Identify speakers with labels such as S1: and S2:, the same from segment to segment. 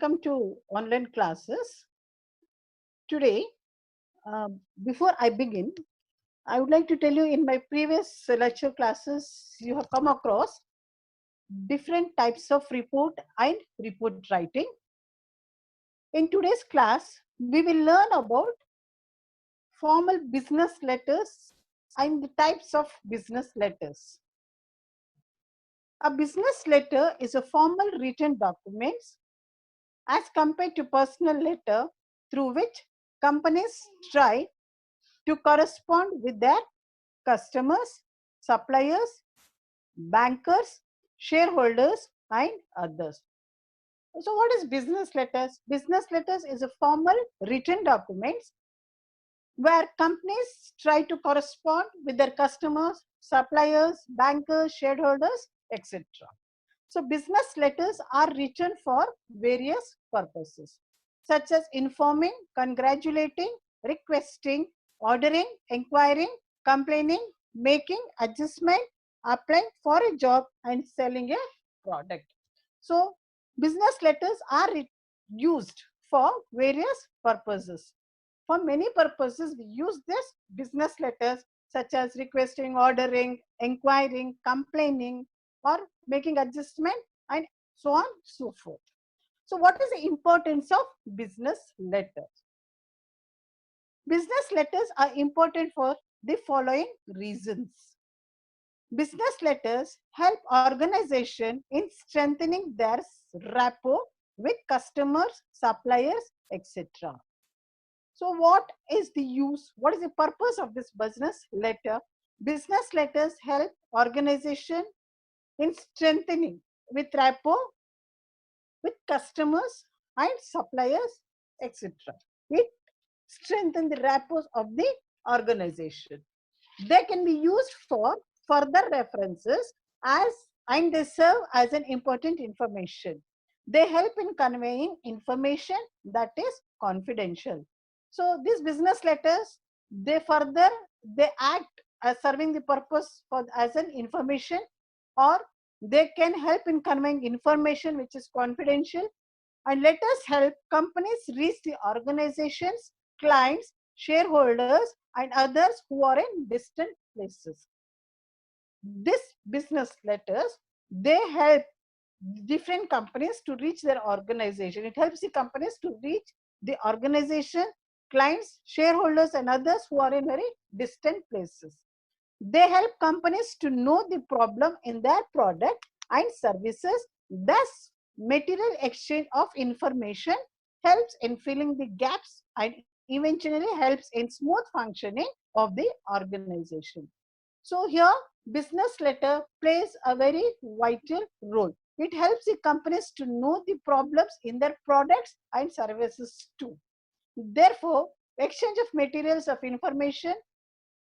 S1: welcome to online classes. Today, before I begin, I would like to tell you in my previous lecture classes, you have come across different types of report and report writing. In today's class, we will learn about formal business letters and the types of business letters. A business letter is a formal written document as compared to personal letter through which companies try to correspond with their customers, suppliers, bankers, shareholders, and others. So what is business letters? Business letters is a formal written documents where companies try to correspond with their customers, suppliers, bankers, shareholders, etc. So business letters are written for various purposes, such as informing, congratulating, requesting, ordering, inquiring, complaining, making adjustment, applying for a job, and selling a product. So business letters are used for various purposes. For many purposes, we use this business letters such as requesting, ordering, inquiring, complaining, or making adjustment, and so on, so forth. So what is the importance of business letters? Business letters are important for the following reasons. Business letters help organization in strengthening their rapport with customers, suppliers, etc. So what is the use? What is the purpose of this business letter? Business letters help organization in strengthening with rapport with customers and suppliers, etc. It strengthens the rapport of the organization. They can be used for further references as and they serve as an important information. They help in conveying information that is confidential. So these business letters, they act as serving the purpose for as an information, or they can help in conveying information which is confidential, and let us help companies reach the organizations, clients, shareholders, and others who are in distant places. These business letters, they help different companies to reach their organization. It helps the companies to reach the organization, clients, shareholders, and others who are in very distant places. They help companies to know the problem in their product and services. Thus, material exchange of information helps in filling the gaps and eventually helps in smooth functioning of the organization. So here, business letter plays a very vital role. It helps the companies to know the problems in their products and services too. Therefore, exchange of materials of information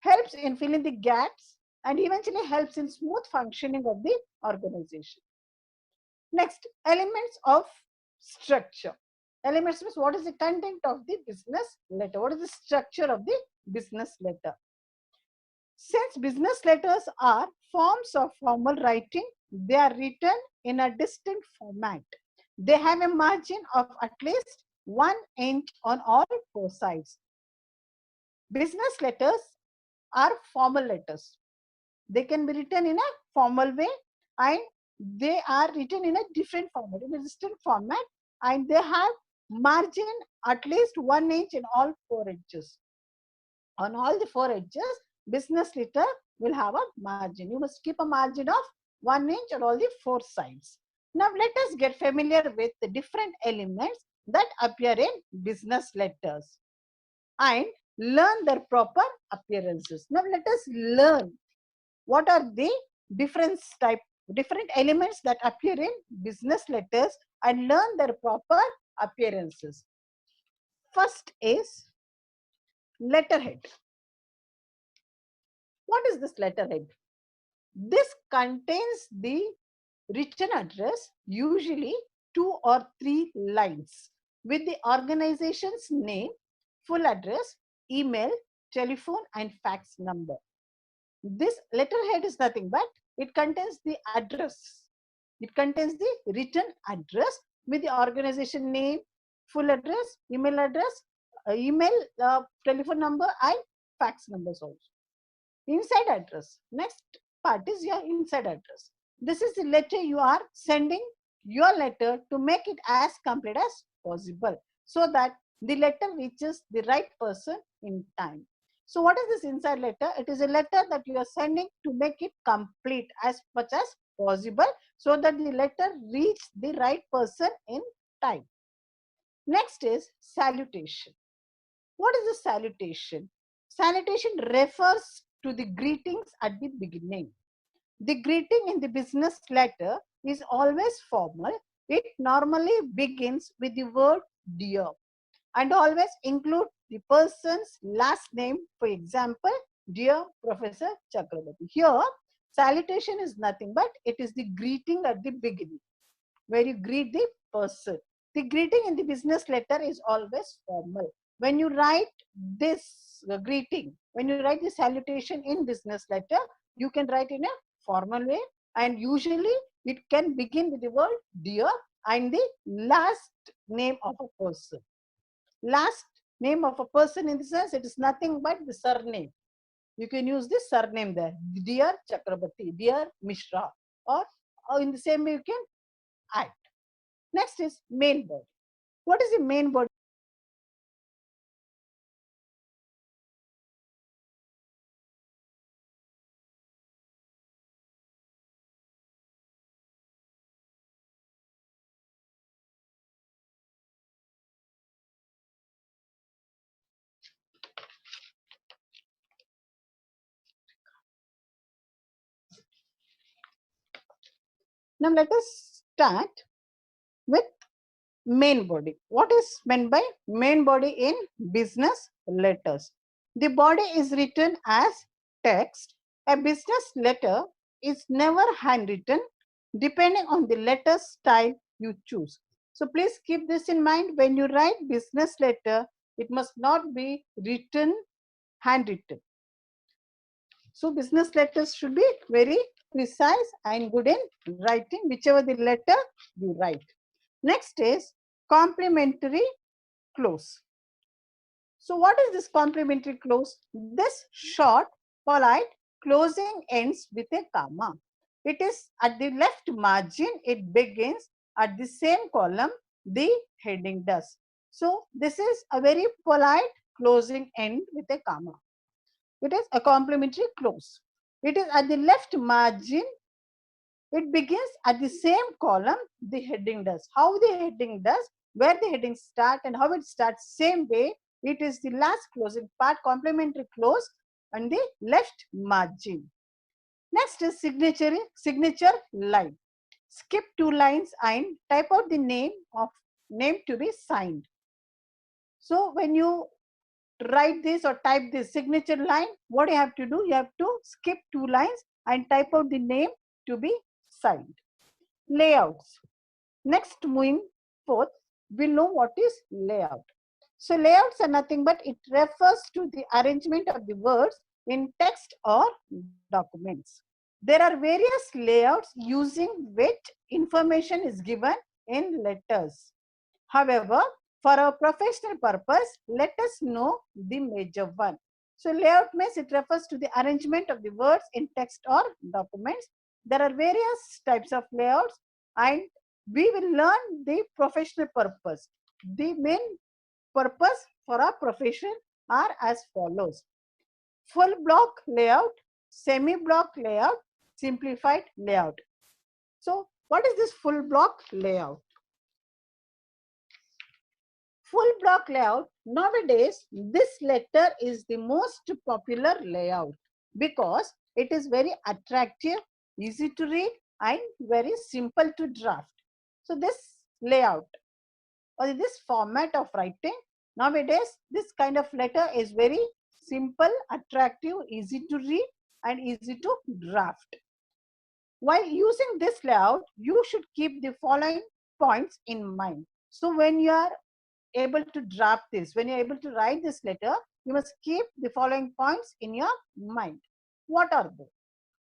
S1: helps in filling the gaps and eventually helps in smooth functioning of the organization. Next, elements of structure. Elements means what is the content of the business letter? What is the structure of the business letter? Since business letters are forms of formal writing, they are written in a distinct format. They have a margin of at least 1 inch on all four sides. Business letters are formal letters. They can be written in a formal way, and they are written in a different format, in a distinct format, and they have margin at least 1 inch in all four edges. On all the four edges, business letter will have a margin. You must keep a margin of 1 inch on all the four sides. Now let us get familiar with the different elements that appear in business letters and learn their proper appearances. Now let us learn what are the different elements that appear in business letters and learn their proper appearances. First is letterhead. What is this letterhead? This contains the written address, usually 2 or 3 lines, with the organization's name, full address, email, telephone, and fax number. This letterhead is nothing but it contains the address. It contains the written address with the organization name, full address, email, telephone number, and fax numbers also. Inside address. Next part is your inside address. This is the letter you are sending your letter to make it as complete as possible so that the letter reaches the right person in time. So what is this inside letter? It is a letter that you are sending to make it complete as much as possible so that the letter reach the right person in time. Next is salutation. What is a salutation? Salutation refers to the greetings at the beginning. The greeting in the business letter is always formal. It normally begins with the word dear and always include the person's last name. For example, dear Professor Chakrabarti. Here, salutation is nothing but it is the greeting at the beginning where you greet the person. The greeting in the business letter is always formal. When you write this greeting, when you write the salutation in business letter, you can write in a formal way, and usually it can begin with the word dear and the last name of a person. Last name of a person in the sense it is nothing but the surname. You can use this surname there, dear Chakrabarti, dear Mishra, or in the same way you can add. Next is main body. What is the main body? Now let us start with main body. What is meant by main body in business letters? The body is written as text. A business letter is never handwritten depending on the letter style you choose. So please keep this in mind when you write business letter, it must not be written handwritten. So business letters should be very precise and good in writing, whichever the letter you write. Next is complementary close. So what is this complementary close? This short, polite closing ends with a comma. It is at the left margin. It begins at the same column the heading does. So this is a very polite closing end with a comma. It is a complementary close. It is at the left margin. It begins at the same column the heading does. How the heading does, where the heading start and how it starts, same way. It is the last closing part, complementary close on the left margin. Next is signature line. Skip 2 lines and type out the name to be signed. So when you write this or type this signature line, what you have to do, you have to skip 2 lines and type out the name to be signed. Layouts. Next, moving forth, we'll know what is layout. So layouts are nothing but it refers to the arrangement of the words in text or documents. There are various layouts using which information is given in letters. However, for our professional purpose, let us know the major one. So layout means it refers to the arrangement of the words in text or documents. There are various types of layouts and we will learn the professional purpose. The main purpose for our profession are as follows. Full block layout, semi-block layout, simplified layout. So what is this full block layout? Full block layout, nowadays this letter is the most popular layout because it is very attractive, easy to read and very simple to draft. So this layout or this format of writing, nowadays this kind of letter is very simple, attractive, easy to read and easy to draft. While using this layout, you should keep the following points in mind. So when you are able to draft this, when you're able to write this letter, you must keep the following points in your mind. What are they?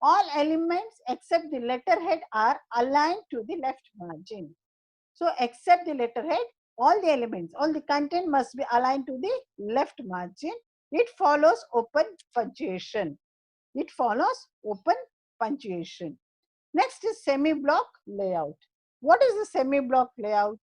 S1: All elements except the letterhead are aligned to the left margin. So except the letterhead, all the elements, all the content must be aligned to the left margin. It follows open punctuation. It follows open punctuation. Next is semi-block layout. What is the semi-block layout?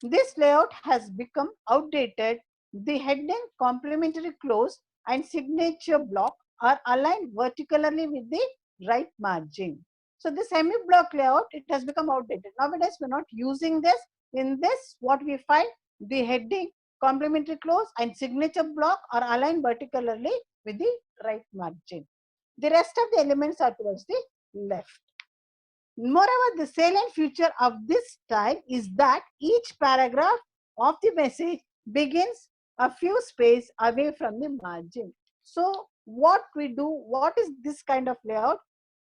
S1: This layout has become outdated. The heading, complementary clause, and signature block are aligned vertically with the right margin. So the semi-block layout, it has become outdated. Nowadays, we're not using this. In this, what we find, the heading, complementary clause, and signature block are aligned vertically with the right margin. The rest of the elements are towards the left. Moreover, the salient feature of this style is that each paragraph of the message begins a few spaces away from the margin. So what we do, what is this kind of layout?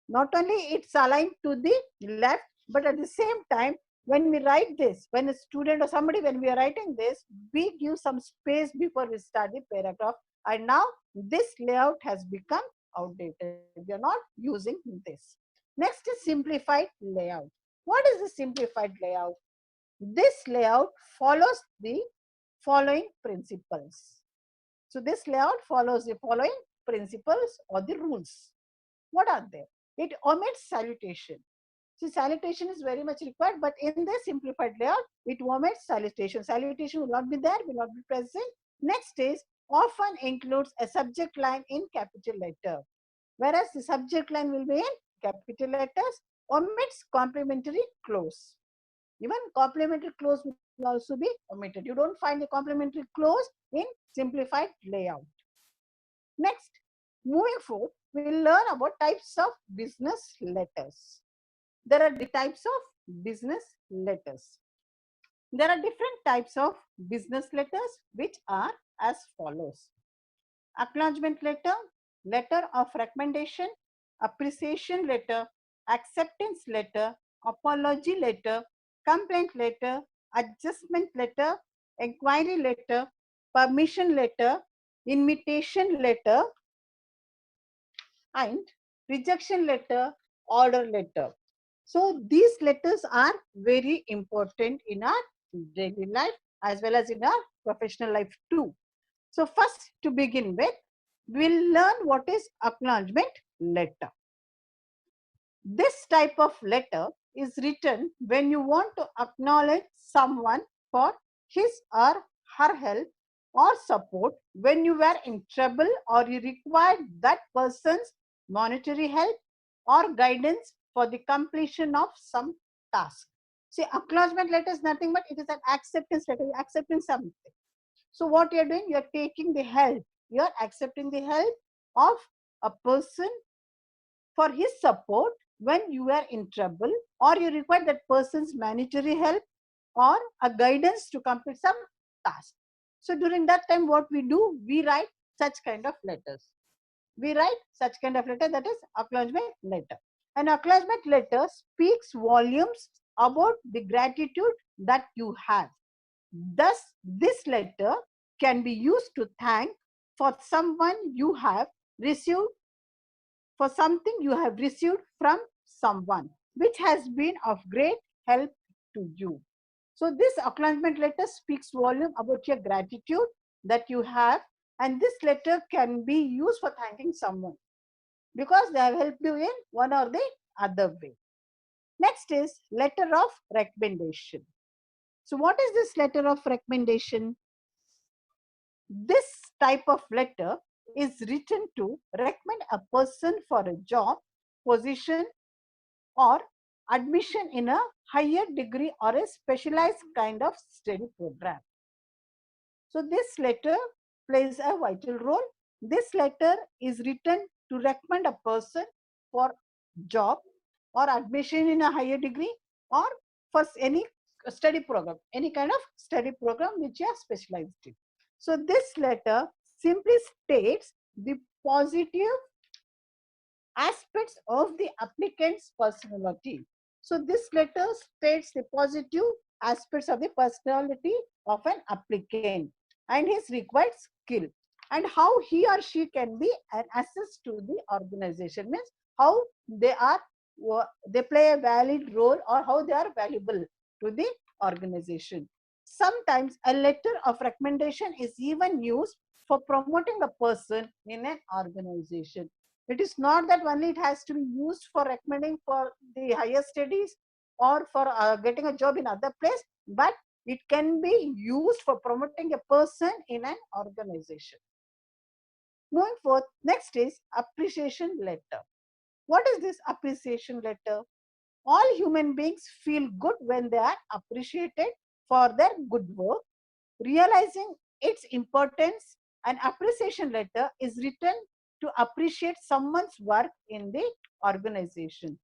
S1: Not only it's aligned to the left, but at the same time, when we write this, when a student or somebody, when we are writing this, we give some space before we start the paragraph. And now this layout has become outdated. We are not using this. Next is simplified layout. What is the simplified layout? This layout follows the following principles. So this layout follows the following principles or the rules. What are they? It omits salutation. See, salutation is very much required, but in the simplified layout, it omits salutation. Salutation will not be there, will not be present. Next is often includes a subject line in capital letter, whereas the subject line will be in capital letters. Omits complementary clause. Even complementary clause will also be omitted. You don't find the complementary clause in simplified layout. Next, moving forward, we will learn about types of business letters. There are the types of business letters. There are different types of business letters which are as follows. Acknowledgement letter, letter of recommendation, appreciation letter, acceptance letter, apology letter, complaint letter, adjustment letter, inquiry letter, permission letter, invitation letter, and rejection letter, order letter. So these letters are very important in our daily life as well as in our professional life too. So first, to begin with, we'll learn what is acknowledgement letter. This type of letter is written when you want to acknowledge someone for his or her help or support when you were in trouble or you required that person's monetary help or guidance for the completion of some task. See, acknowledgement letter is nothing but it is an acceptance letter, you're accepting something. So what you're doing, you're taking the help, you're accepting the help of a person for his support when you are in trouble or you require that person's monetary help or a guidance to complete some task. So during that time, what we do, we write such kind of letters. We write such kind of letter, that is acknowledgement letter. An acknowledgement letter speaks volumes about the gratitude that you have. Thus, this letter can be used to thank for someone you have received, for something you have received from someone which has been of great help to you. So this acknowledgement letter speaks volume about your gratitude that you have, and this letter can be used for thanking someone because they have helped you in one or the other way. Next is letter of recommendation. So what is this letter of recommendation? This type of letter is written to recommend a person for a job, position, or admission in a higher degree or a specialized kind of study program. So this letter plays a vital role. This letter is written to recommend a person for job or admission in a higher degree or for any study program, any kind of study program which you are specialized in. So this letter simply states the positive aspects of the applicant's personality. So this letter states the positive aspects of the personality of an applicant and his required skill and how he or she can be an asset to the organization, means how they are, they play a valid role or how they are valuable to the organization. Sometimes a letter of recommendation is even used for promoting a person in an organization. It is not that only it has to be used for recommending for the higher studies or for getting a job in other place, but it can be used for promoting a person in an organization. Moving forth, next is appreciation letter. What is this appreciation letter? All human beings feel good when they are appreciated for their good work. Realizing its importance, an appreciation letter is written to appreciate someone's work in the organization.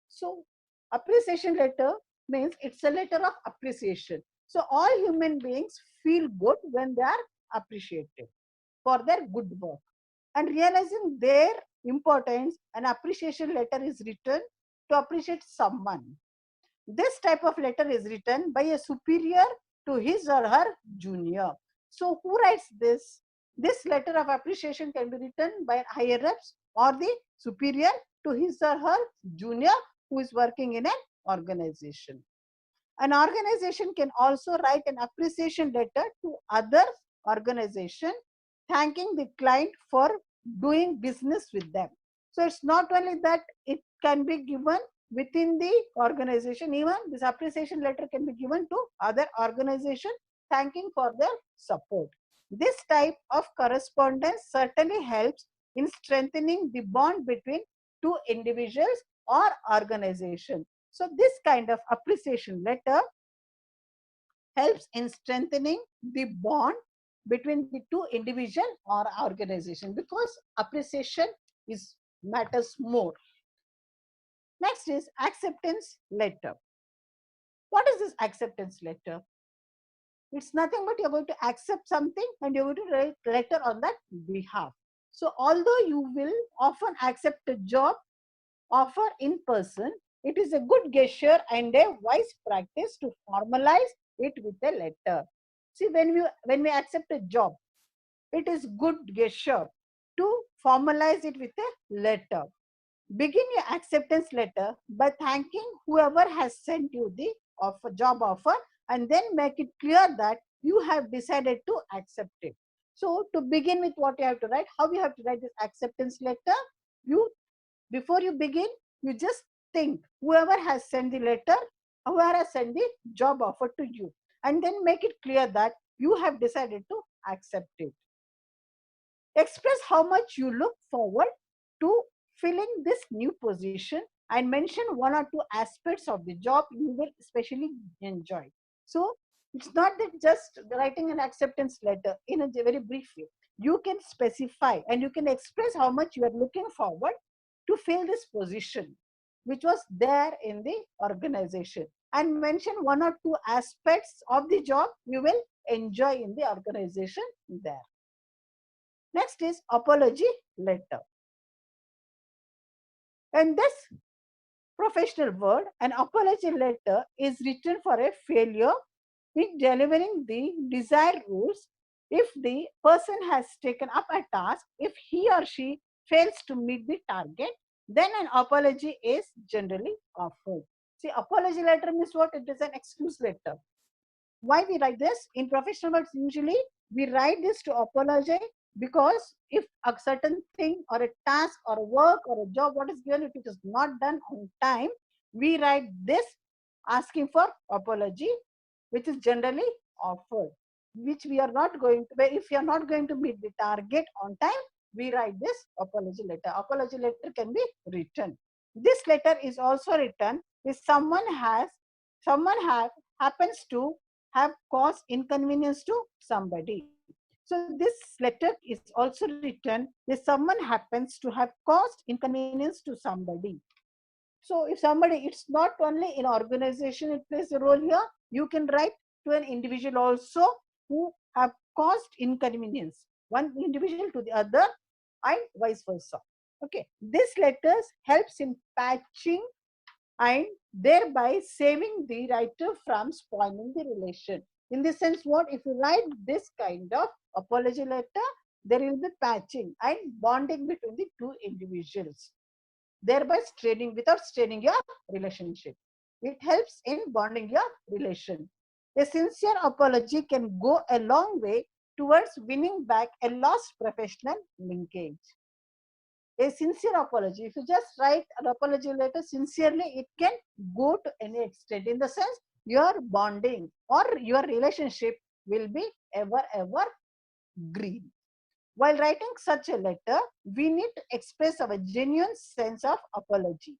S1: So, appreciation letter means it's a letter of appreciation. So, all human beings feel good when they are appreciated for their good work. And realizing their importance, an appreciation letter is written to appreciate someone. This type of letter is written by a superior to his or her junior. So who writes this? This letter of appreciation can be written by higher ups or the superior to his or her junior who is working in an organization. An organization can also write an appreciation letter to other organization thanking the client for doing business with them. So it's not only that it can be given within the organization, even this appreciation letter can be given to other organization thanking for their support. This type of correspondence certainly helps in strengthening the bond between two individuals or organization. So this kind of appreciation letter helps in strengthening the bond between the two individual or organization because appreciation is matters more. Next is acceptance letter. What is this acceptance letter? It's nothing but you're going to accept something and you're going to write letter on that behalf. So although you will often accept a job offer in person, it is a good gesture and a wise practice to formalize it with a letter. See, when we accept a job, it is good gesture to formalize it with a letter. Begin your acceptance letter by thanking whoever has sent you the job offer and then make it clear that you have decided to accept it. So to begin with, what you have to write, how you have to write this acceptance letter, you before you begin, you just think whoever has sent the letter, whoever has sent the job offer to you, and then make it clear that you have decided to accept it. Express how much you look forward to filling this new position and mention one or two aspects of the job you will especially enjoy. So it's not that just writing an acceptance letter in a very brief way. You can specify and you can express how much you are looking forward to fill this position which was there in the organization and mention one or two aspects of the job you will enjoy in the organization there. Next is apology letter. In this professional world, an apology letter is written for a failure in delivering the desired rules. If the person has taken up a task, if he or she fails to meet the target, then an apology is generally offered. See, apology letter means what? It is an excuse letter. Why we write this? In professional words, usually we write this to apologize because if a certain thing or a task or a work or a job what is given, if it is not done on time, we write this asking for apology, which is generally offered, which we are not going to, if we are not going to meet the target on time, we write this apology letter. Apology letter can be written. This letter is also written if someone happens to have caused inconvenience to somebody. So this letter is also written if someone happens to have caused inconvenience to somebody. So if somebody, it's not only in organization it plays a role here, you can write to an individual also who have caused inconvenience, one individual to the other and vice versa. Okay, this letters helps in patching and thereby saving the writer from spoiling the relation. In this sense, what if you write this kind of apology letter, there will be patching and bonding between the two individuals, thereby straining without straining your relationship. It helps in bonding your relation. A sincere apology can go a long way towards winning back a lost professional linkage. A sincere apology, if you just write an apology letter sincerely, it can go to any extent. In the sense, your bonding or your relationship will be ever green. While writing such a letter, we need to express our genuine sense of apology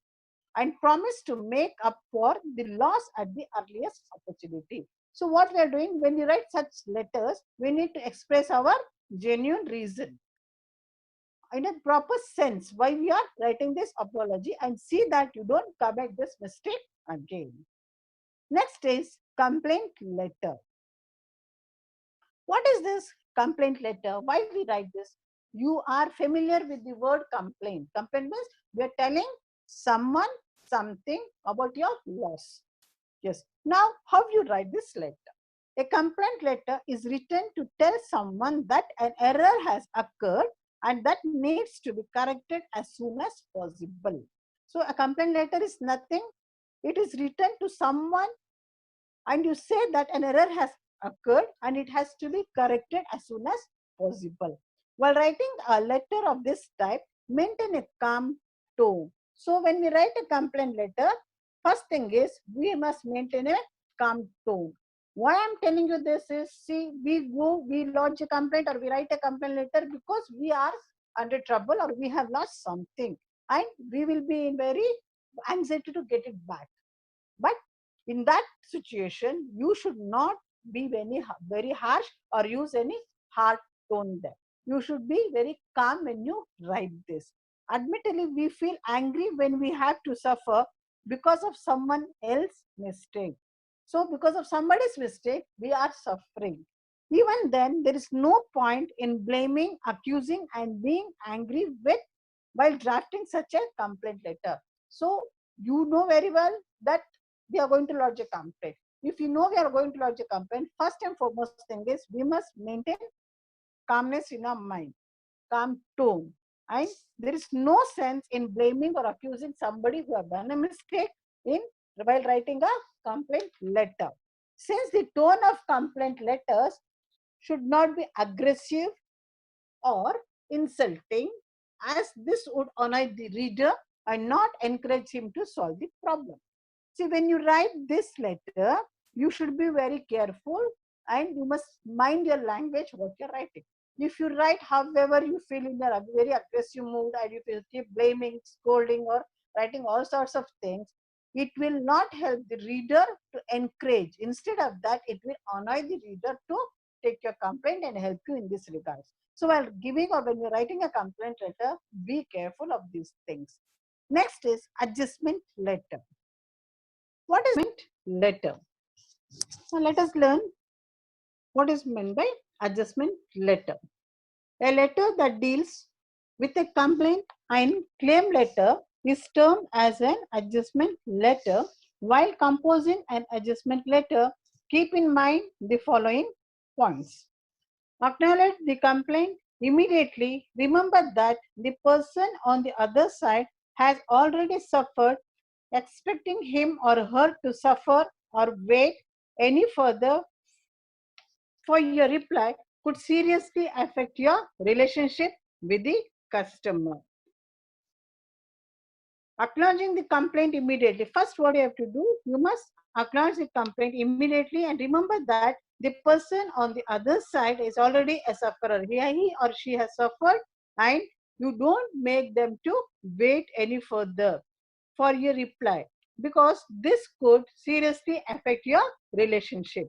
S1: and promise to make up for the loss at the earliest opportunity. So what we are doing when we write such letters, we need to express our genuine reason in a proper sense why we are writing this apology, and see that you don't commit this mistake again. Next is complaint letter. What is this complaint letter? Why we write this? You are familiar with the word complaint. Complaint means we are telling someone something about your loss. Yes. Now, how you write this letter? A complaint letter is written to tell someone that an error has occurred and that needs to be corrected as soon as possible. So, a complaint letter is nothing. It is written to someone and you say that an error has occurred and it has to be corrected as soon as possible. While writing a letter of this type, maintain a calm tone. So when we write a complaint letter, first thing is we must maintain a calm tone. Why I'm telling you this is, see, we lodge a complaint or we write a complaint letter because we are under trouble or we have lost something and we will be in very anxiety to get it back. But in that situation, you should not be very harsh or use any hard tone there. You should be very calm when you write this. Admittedly, we feel angry when we have to suffer because of someone else's mistake. So, because of somebody's mistake, we are suffering. Even then, there is no point in blaming, accusing, and being angry with while drafting such a complaint letter. So, you know very well that we are going to lodge a complaint. If you know we are going to lodge a complaint, first and foremost thing is we must maintain calmness in our mind, calm tone. And there is no sense in blaming or accusing somebody who have done a mistake in while writing a complaint letter. Since the tone of complaint letters should not be aggressive or insulting, as this would annoy the reader and not encourage him to solve the problem. See, when you write this letter, you should be very careful and you must mind your language, what you're writing. If you write however you feel in a very aggressive mood and if you keep blaming, scolding or writing all sorts of things, it will not help the reader to encourage. Instead of that, it will annoy the reader to take your complaint and help you in this regard. So while giving or when you're writing a complaint letter, be careful of these things. Next is adjustment letter. What is letter? Now let us learn what is meant by adjustment letter. A letter that deals with a complaint and claim letter is termed as an adjustment letter. While composing an adjustment letter, keep in mind the following points. Acknowledge the complaint immediately. Remember that the person on the other side has already suffered. Expecting him or her to suffer or wait any further for your reply could seriously affect your relationship with the customer. Acknowledging the complaint immediately. First, what you have to do, you must acknowledge the complaint immediately and remember that the person on the other side is already a sufferer. He or she has suffered and you don't make them to wait any further for your reply because this could seriously affect your relationship.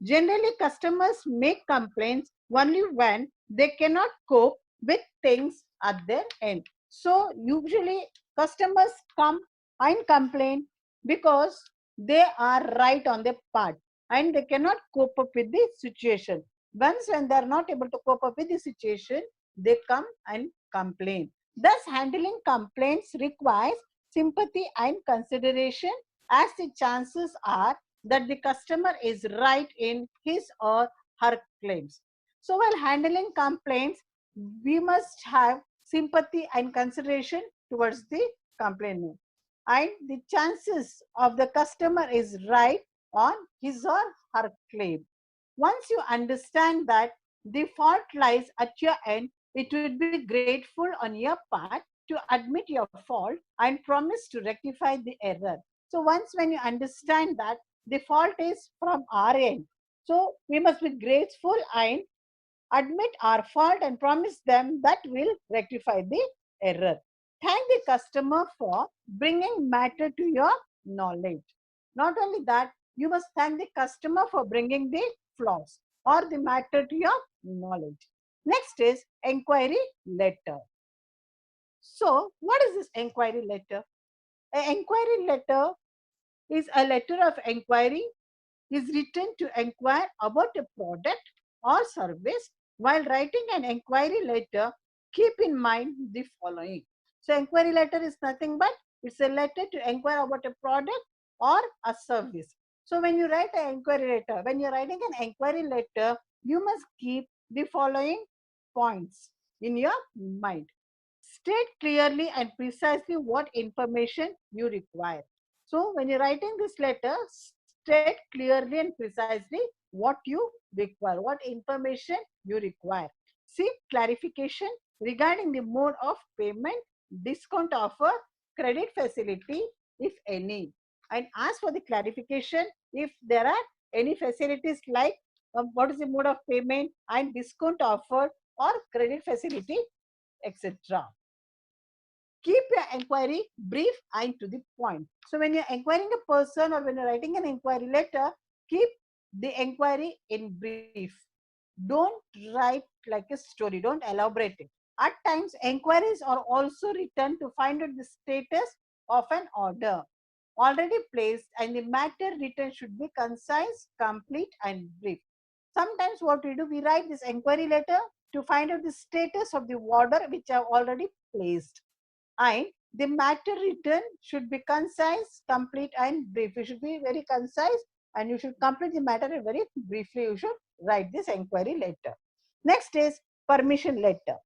S1: Generally, customers make complaints only when they cannot cope with things at their end. So, usually, customers come and complain because they are right on their part and they cannot cope up with the situation. Once, when they are not able to cope up with the situation, they come and complain. Thus, handling complaints requires sympathy and consideration, as the chances are that the customer is right in his or her claims. So while handling complaints, we must have sympathy and consideration towards the complainant. And the chances of the customer is right on his or her claim. Once you understand that the fault lies at your end, it would be grateful on your part to admit your fault and promise to rectify the error. So once when you understand that the fault is from our end, so we must be grateful and admit our fault and promise them that we'll rectify the error. Thank the customer for bringing matter to your knowledge. Not only that, you must thank the customer for bringing the flaws or the matter to your knowledge. Next is enquiry letter. So, what is this enquiry letter? An enquiry letter is a letter of enquiry is written to inquire about a product or service. While writing an inquiry letter, keep in mind the following. So, inquiry letter is nothing but it's a letter to inquire about a product or a service. So, when you write an inquiry letter, when you're writing an inquiry letter, you must keep the following points in your mind. State clearly and precisely what information you require. So, when you're writing this letter, state clearly and precisely what you require, what information you require. Seek clarification regarding the mode of payment, discount offer, credit facility, if any. And ask for the clarification if there are any facilities like what is the mode of payment and discount offer or credit facility, etc. Keep your inquiry brief and to the point. So when you're inquiring a person or when you're writing an inquiry letter, keep the inquiry in brief. Don't write like a story, don't elaborate it. At times, inquiries are also written to find out the status of an order already placed, and the matter written should be concise, complete, and brief. Sometimes what we do, we write this inquiry letter to find out the status of the order which are already placed. And the matter written should be concise, complete, and brief. You should be very concise and you should complete the matter very briefly. You should write this inquiry letter. Next is permission letter.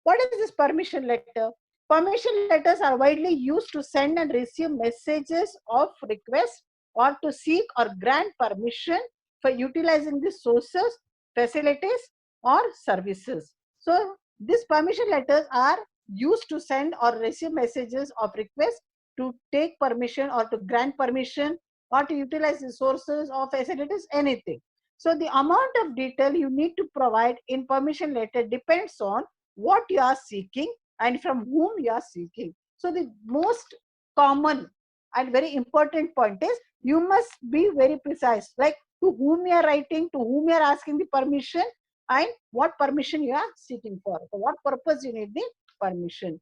S1: What is this permission letter? Permission letters are widely used to send and receive messages of request or to seek or grant permission for utilizing the sources, facilities, or services. So, these permission letters are used to send or receive messages of request to take permission or to grant permission or to utilize the sources or facilities, anything. So, the amount of detail you need to provide in permission letter depends on what you are seeking and from whom you are seeking. So the most common and very important point is you must be very precise, like to whom you are writing, to whom you are asking the permission, and what permission you are seeking for. For what purpose you need the permission.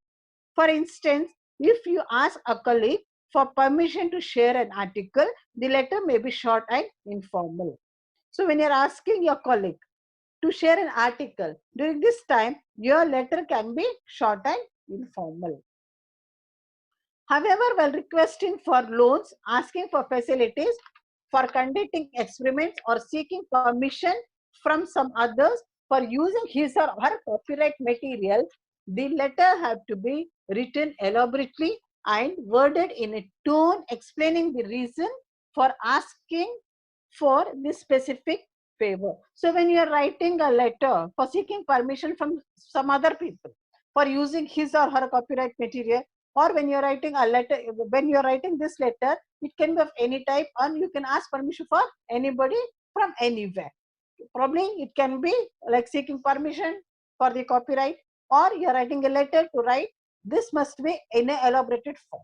S1: For instance, if you ask a colleague for permission to share an article, the letter may be short and informal. So when you are asking your colleague to share an article, during this time, your letter can be short and informal. However, while requesting for loans, asking for facilities, for conducting experiments, or seeking permission from some others for using his or her copyright material, the letter have to be written elaborately and worded in a tone explaining the reason for asking for this specific favor. So when you are writing a letter for seeking permission from some other people for using his or her copyright material, or when you're writing a letter, when you're writing this letter, it can be of any type and you can ask permission for anybody from anywhere. Probably it can be like seeking permission for the copyright, or you're writing a letter to write. This must be in an elaborated form.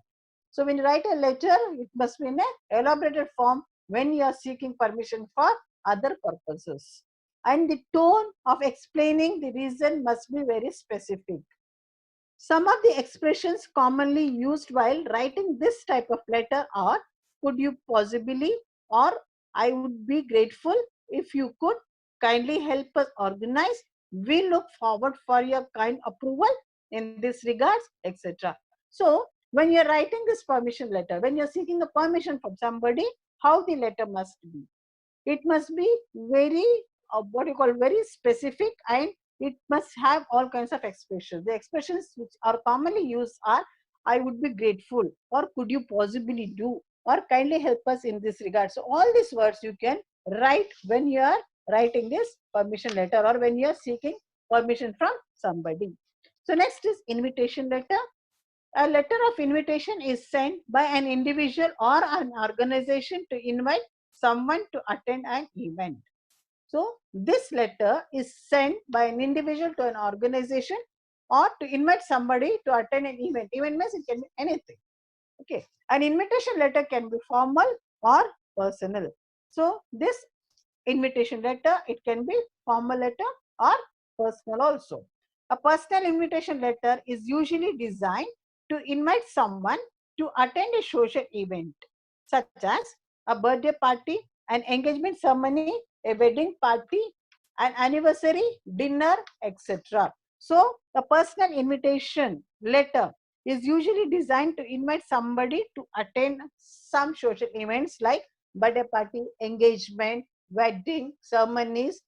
S1: So when you write a letter, it must be in an elaborated form when you are seeking permission for other purposes. And the tone of explaining the reason must be very specific. Some of the expressions commonly used while writing this type of letter are could you possibly, or I would be grateful if you could kindly help us organize. We look forward for your kind approval in this regards, etc. So when you're writing this permission letter, when you're seeking a permission from somebody, how the letter must be? It must be very what you call very specific, and it must have all kinds of expressions. The expressions which are commonly used are I would be grateful, or could you possibly do, or kindly help us in this regard. So all these words you can write when you are writing this permission letter or when you are seeking permission from somebody. So next is invitation letter. A letter of invitation is sent by an individual or an organization to invite someone to attend an event. So this letter is sent by an individual to an organization or to invite somebody to attend an event. Event means it can be anything. Okay. An invitation letter can be formal or personal. So this invitation letter, it can be formal letter or personal also. A personal invitation letter is usually designed to invite someone to attend a social event such as a birthday party, an engagement ceremony, a wedding party, an anniversary, dinner, etc. So the personal invitation letter is usually designed to invite somebody to attend some social events like birthday party, engagement, wedding, ceremonies,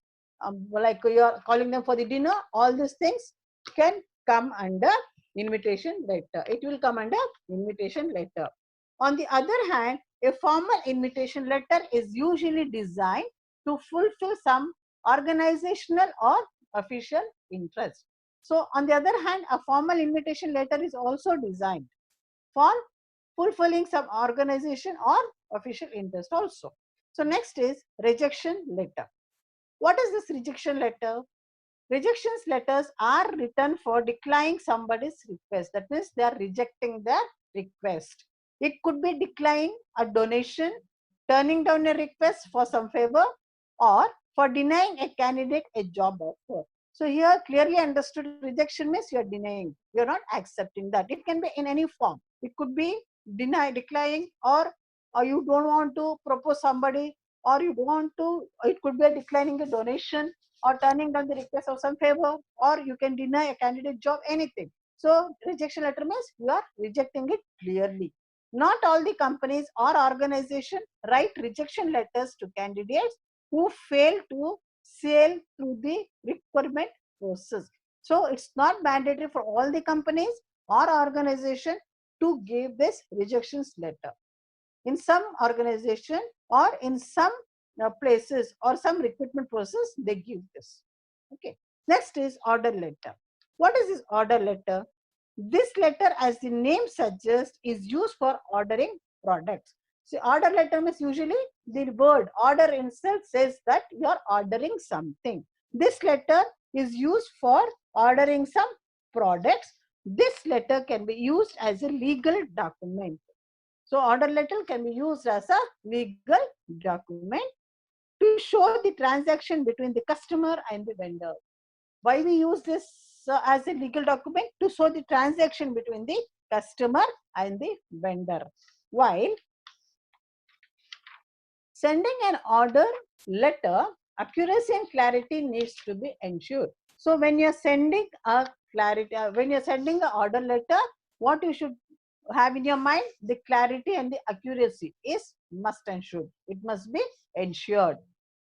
S1: like you are calling them for the dinner, all these things can come under invitation letter. It will come under invitation letter. On the other hand, a formal invitation letter is usually designed to fulfill some organizational or official interest. So, on the other hand, a formal invitation letter is also designed for fulfilling some organization or official interest also. So, next is rejection letter. What is this rejection letter? Rejections letters are written for declining somebody's request. That means they are rejecting their request. It could be declining a donation, turning down a request for some favor, or for denying a candidate a job offer. So here clearly understood, rejection means you are denying, you are not accepting that. It can be in any form. It could be declining, or you don't want to propose somebody, or you don't want to, it could be a declining a donation, or turning down the request of some favor, or you can deny a candidate job, anything. So rejection letter means you are rejecting it clearly. Not all the companies or organizations write rejection letters to candidates who fail to sail through the requirement process. So it's not mandatory for all the companies or organization to give this rejections letter. In some organization or in some places or some recruitment process, they give this. Okay. Next is order letter. What is this order letter? This letter, as the name suggests, is used for ordering products. See, order letter means usually the word order itself says that you are ordering something. This letter is used for ordering some products. This letter can be used as a legal document. So order letter can be used as a legal document to show the transaction between the customer and the vendor. Why we use this as a legal document? To show the transaction between the customer and the vendor. While sending an order letter, accuracy and clarity needs to be ensured. So when you're sending a when you're sending an order letter, what you should have in your mind, the clarity and the accuracy is must and should. It must be ensured.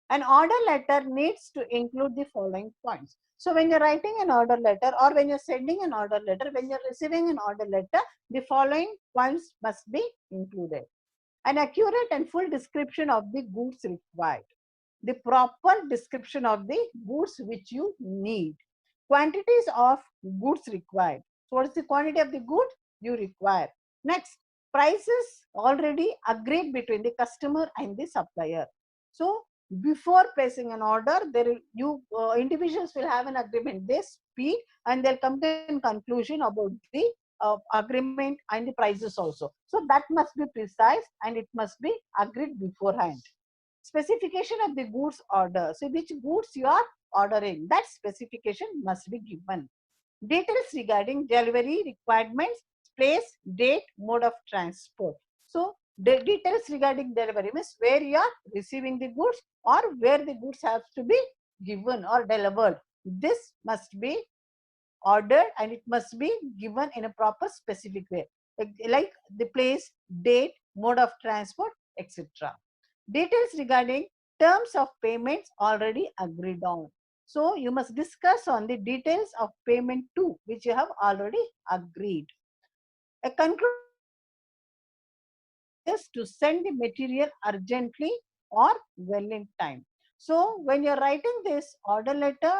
S1: An order letter needs to include the following points. So when you're writing an order letter or when you're sending an order letter, when you're receiving an order letter, the following points must be included. An accurate and full description of the goods required. The proper description of the goods which you need. Quantities of goods required. So what is the quantity of the good you require? Next, prices already agreed between the customer and the supplier. So before placing an order, individuals will have an agreement. They speak and they'll come to a conclusion about the agreement and the prices also. So that must be precise and it must be agreed beforehand. Specification of the goods order. So which goods you are ordering, that specification must be given. Details regarding delivery requirements, place, date, mode of transport. So the details regarding delivery means where you are receiving the goods or where the goods have to be given or delivered. This must be ordered and it must be given in a proper specific way, like the place, date, mode of transport, etc. Details regarding terms of payments already agreed on. So you must discuss on the details of payment too, which you have already agreed. A conclusion to send the material urgently or well in time. So when you're writing this order letter,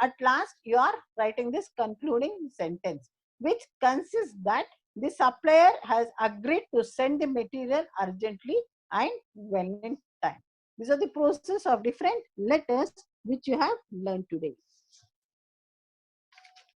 S1: at last you are writing this concluding sentence, which consists that the supplier has agreed to send the material urgently and well in time. These are the process of different letters which you have learned today.